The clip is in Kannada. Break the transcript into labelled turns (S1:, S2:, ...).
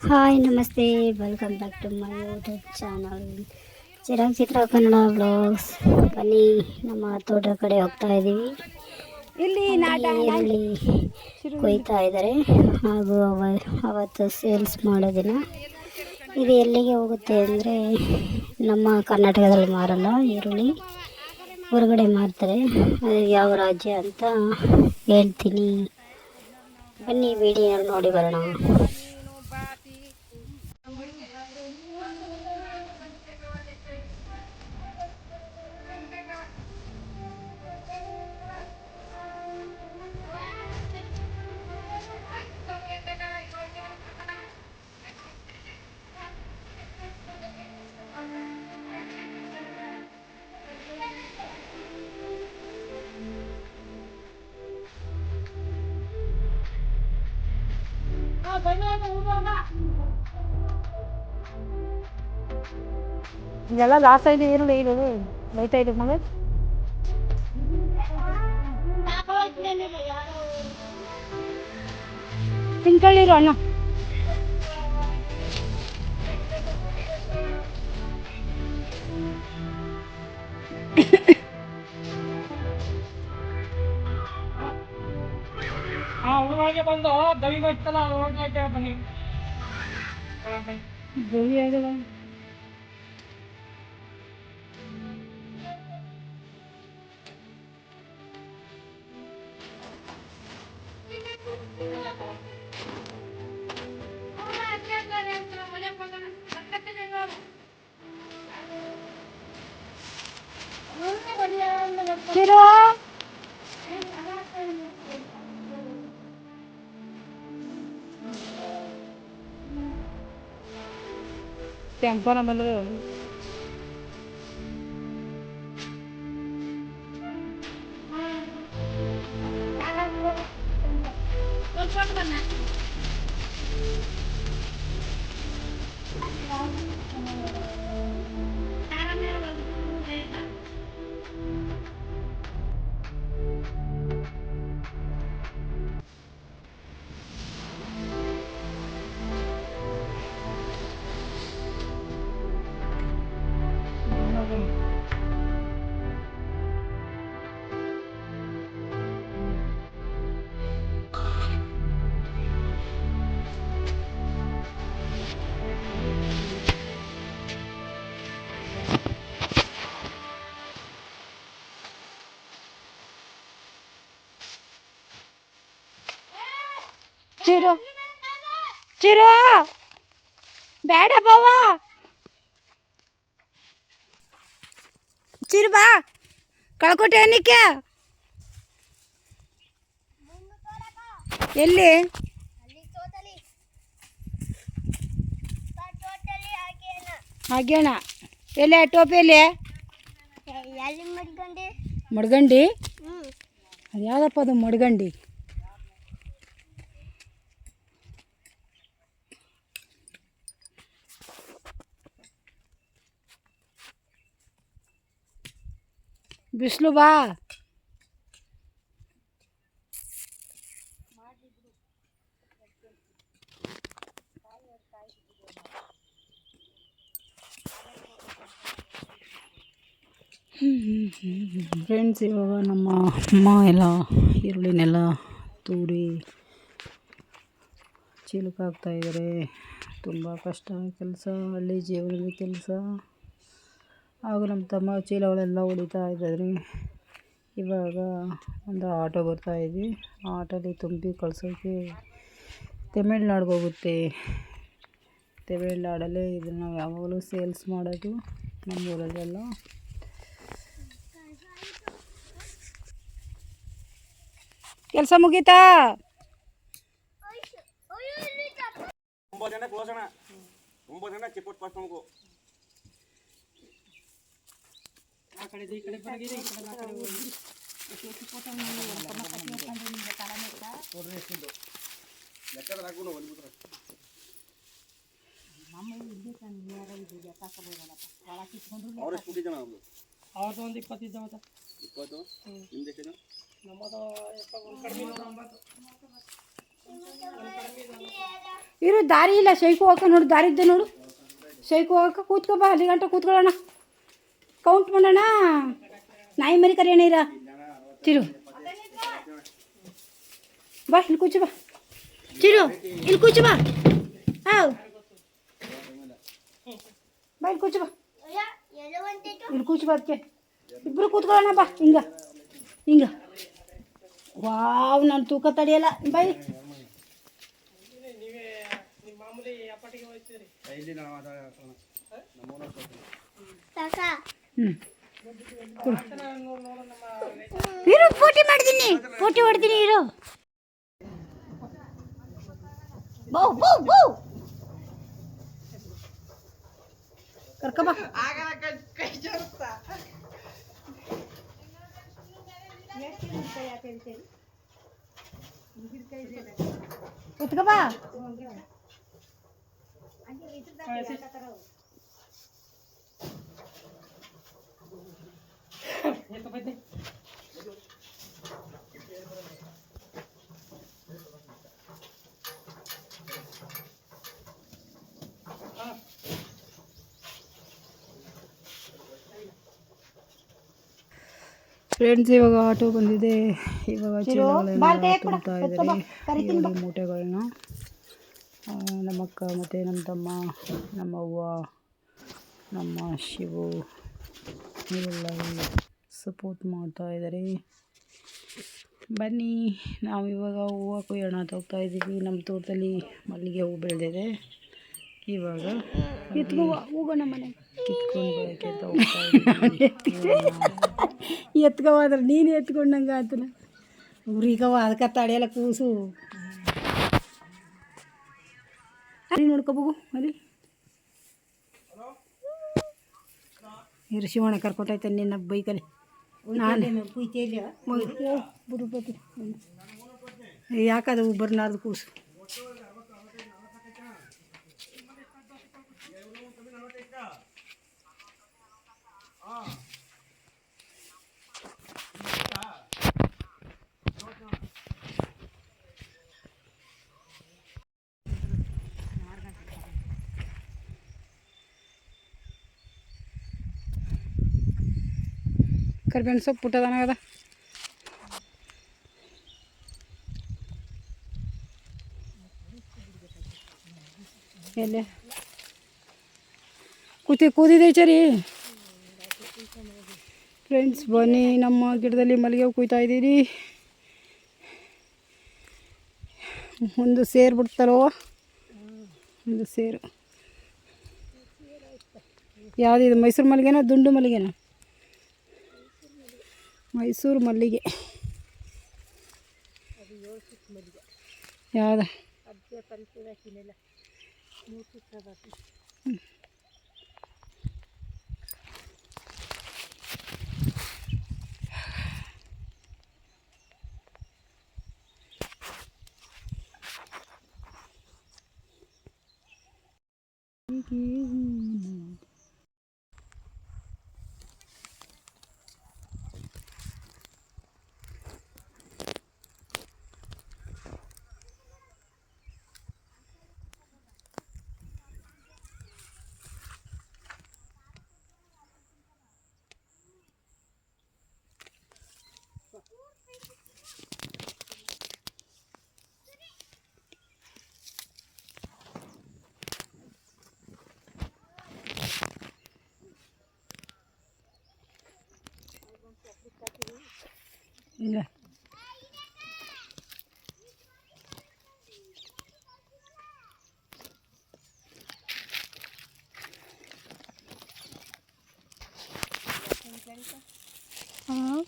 S1: ಹಾಯ್ ನಮಸ್ತೆ, welcome back to my YouTube channel Chirag Chitra Kannada vlogs. ಬನ್ನಿ, ನಮ್ಮ ತೋಟ ಕಡೆ ಹೋಗ್ತಾ ಇದ್ದೀವಿ.
S2: ಇಲ್ಲಿ
S1: ಈರುಳ್ಳಿ ಕೊಯ್ತಾ ಇದ್ದಾರೆ ಹಾಗೂ ಅವತ್ತು ಸೇಲ್ಸ್ ಮಾಡೋದಿನ. ಇದು ಎಲ್ಲಿಗೆ ಹೋಗುತ್ತೆ ಅಂದರೆ, ನಮ್ಮ ಕರ್ನಾಟಕದಲ್ಲಿ ಮಾರಲ್ಲ ಈರುಳ್ಳಿ, ಹೊರಗಡೆ ಮಾರ್ತಾರೆ. ಅದು ಯಾವ ರಾಜ್ಯ ಅಂತ ಹೇಳ್ತೀನಿ, ಬನ್ನಿ ವಿಡಿಯೋ ನೋಡಿ ಬರೋಣ.
S2: ಇದೆಲ್ಲ ಲಾಸ್ ಆಯ್ತು. ಈರುಳ್ಳಿ ಇದು ಬೈತಾ ಇದೆ ಮಗ. ತಿನ್ಕೊಳ್ಳಿರು ಅಣ್ಣ. ಒಳಗೆ ಬಂದು ದವಿ ಬರ್ತಲ್ಲ, ಒಳಗೆ ಬನ್ನಿ. ದವಿ ಆಗಿದೆ. ಚಿರು ಟೆಂಪೋ ನಮ್ಮಲ್ಲಿ ಚಿರು ಚಿರು ಬೇಡ ಬಾವ. ಚಿರು ಬಾ, ಕಳ್ಕೊಟ್ಟೆ ಅನ್ನಕ್ಕೆ. ಎಲ್ಲಿ ಹಾಗ್ಯಣ? ಎಲ್ಲಿ ಟೋಪಿಯಲ್ಲಿ ಮಡ್ಗಂಡಿ? ಅದು ಯಾವುದಪ್ಪ ಅದು ಮಡ್ಗಂಡಿ? ಬಿಸಿಲು ಬಾ. ಫ್ರೆಂಡ್ಸ್, ಇವಾಗ ನಮ್ಮ ಅಮ್ಮ ಎಲ್ಲ ಈರುಳ್ಳಿನೆಲ್ಲ ತೂರಿ ಚೀಲಕ್ಕೆ ಹಾಕ್ತಾಯಿದ್ದಾರೆ. ತುಂಬ ಕಷ್ಟ ಕೆಲಸ, ಹಳ್ಳಿ ಜೀವನದ ಕೆಲಸ. ಹಾಗೂ ನಮ್ಮ ತಮ್ಮ ಚೀಲಗಳೆಲ್ಲ ಹೊಡಿತಾ ಇದ್ದಾರೆ. ಇವಾಗ ಒಂದು ಆಟೋ ಬರ್ತಾಯಿದೆ. ಆ ಆಟೋಲಿ ತುಂಬಿ ಕಳ್ಸೋಕ್ಕೆ ತಮಿಳ್ನಾಡಿಗೆ ಹೋಗುತ್ತೆ. ತಮಿಳ್ನಾಡಲ್ಲೇ ಇದನ್ನು ಯಾವಾಗಲೂ ಸೇಲ್ಸ್ ಮಾಡೋದು, ನಮ್ಮೂರಲ್ಲೆಲ್ಲ. ಕೆಲಸ ಮುಗೀತಾ?
S3: 9 ಜನ ಕ್ಲೋಸ್ ಅಣ್ಣ. 9 ಜನ ಚಿಕ್ಕ ಫಸ್ಟ್ ನಮಗೂ ಆ ಕಡೆ ಈ ಕಡೆ ಬರಗಿದೆ, ಈ ಕಡೆ ಆ ಕಡೆ ಹೋಗಿ ಲೆಕ್ಕದಲ್ಲಿ ಹಾಕೊಂಡು ಬಂದ್ಬಿಟ್ರೆ ಅವ್ರ ಎಷ್ಟು ಜನ? ಅವ್ರದ್ದು ಒಂದು 20 ಇದ್ದಾವ. 20? ನಿಮ್ದು ಎಷ್ಟು ಜನ? ನಮ್ಮದು ಕಡಿಮೆ 90.
S2: ಇರು ದಾರಿ ಇಲ್ಲ ಶೈಕು ಹೋಗಕ್ಕೆ ನೋಡು ದಾರಿ ಇದ್ದೆ ನೋಡು ಶೈಕು ಹೋಗಕ್ಕೆ ಕೂತ್ಕೋ ಬಾ ಅಲ್ಲಿ ಗಂಟ ಕೂತ್ಕೊಳ್ಳೋಣ ಕೌಂಟ್ ಮಾಡೋಣ ನಾಯಿ ಮರಿ ಕರೆಯೋಣ ಇರ ಚಿರು ಬಾ ಇಲ್ಲಿ ಕೂಚು ಬಾ ಚಿರು ಇಲ್ಲಿ ಕೂಚು ಬಾ ಹೌದು ಬಾ ಇಲ್ಲಿ ಕೂಚು ಬಾ ಇಲ್ಲಿ ಕೂಚು ಬಾ ಅದಕ್ಕೆ ಇಬ್ಬರು ಕೂತ್ಕೊಳ್ಳೋಣ ಬಾ ಹಿಂಗ ವಾವ್ ನಾನು ತೂಕ ತಡೆಯಲ್ಲ ಬೈ ಇರು ಪೋಟಿ ಮಾಡ್ತೀನಿ ಪೋಟಿ ಹೊಡ್ತೀನಿ ಇರು ಬೌ ಬೌ ಬೌ ಕರ್ಕ ಬಾ ಕೂತ್ಕೋ ಬಾ ಫ್ರೆಂಡ್ಸ್ ಇವಾಗ ಆಟೋ ಬಂದಿದೆ ಇವಾಗ ಚೀಲಗಳೆಲ್ಲ ತುಂಬ್ತಾ ಇದ್ದಾರೆ ಈರುಳ್ಳಿ ಮೂಟೆಗಳನ್ನ ನಮ್ಮಕ್ಕ ಮತ್ತು ನಮ್ಮ ತಮ್ಮ ನಮ್ಮವ್ವ ನಮ್ಮ ಶಿವು ಇವೆಲ್ಲ ಸಪೋರ್ಟ್ ಮಾಡ್ತಾ ಇದ್ದಾರೆ ಬನ್ನಿ ನಾವು ಇವಾಗ ಹೂವು ಕೊಯ್ಯೋಣ ಅಂತ ಹೋಗ್ತಾ ಇದ್ದೀವಿ ನಮ್ಮ ತೋಟದಲ್ಲಿ ಮಲ್ಲಿಗೆ ಹೂವು ಬೆಳೆದಿದೆ ಇವಾಗ ಹೋಗೋಣ ಮನೆ ಕಿತ್ಕೊಂಡು ಬರೋಕ್ಕೆ ಅಂತ ಹೋಗ್ತಾ ಇದ್ದೀವಿ ಎತ್ಕೋವಾದ್ರೆ ನೀನು ಎತ್ಕೊಂಡಂಗೆ ಆತನ ಉರಿಗವ ಅದಕ್ಕೆ ತಡೆಯಲ್ಲ ಕೂಸು ಅಲ್ಲಿ ನೋಡ್ಕೋಬೋಗು ಅಲ್ಲಿ ಇರು ಶಿವಣ್ಣ ಕರ್ಕೊಟ್ಟೈತೆ ನಿನ್ನ ಬೈಕಲ್ಲಿ ನಾನು ಬುರುಪತಿ ಯಾಕದು ಬರ್ನಾರ್ದು ಕೂಸು ಕರ್ಬೇವಿನ ಸೊಪ್ಪು ಪುಟ್ಟದನಾಗದ ಎಲ್ಲೇ ಕೂದಿದೆ ಚರಿ ಫ್ರೆಂಡ್ಸ್ ಬನ್ನಿ ನಮ್ಮ ಗಿಡದಲ್ಲಿ ಮಲ್ಲಿಗೆ ಹೂ ಕುಯ್ತಾ ಇದ್ದೀರಿ ಒಂದು ಸೇರು ಬಿಡ್ತಾರೋ ಒಂದು ಸೇರು ಯಾವುದಿದು ಮೈಸೂರು ಮಲ್ಲಿಗೆನಾ ದುಂಡು ಮಲ್ಲಿಗೆನಾ ಮೈಸೂರು ಮಲ್ಲಿಗೆ ಯಾವ್ದು ಇಲ್ಲ ಹಾಂ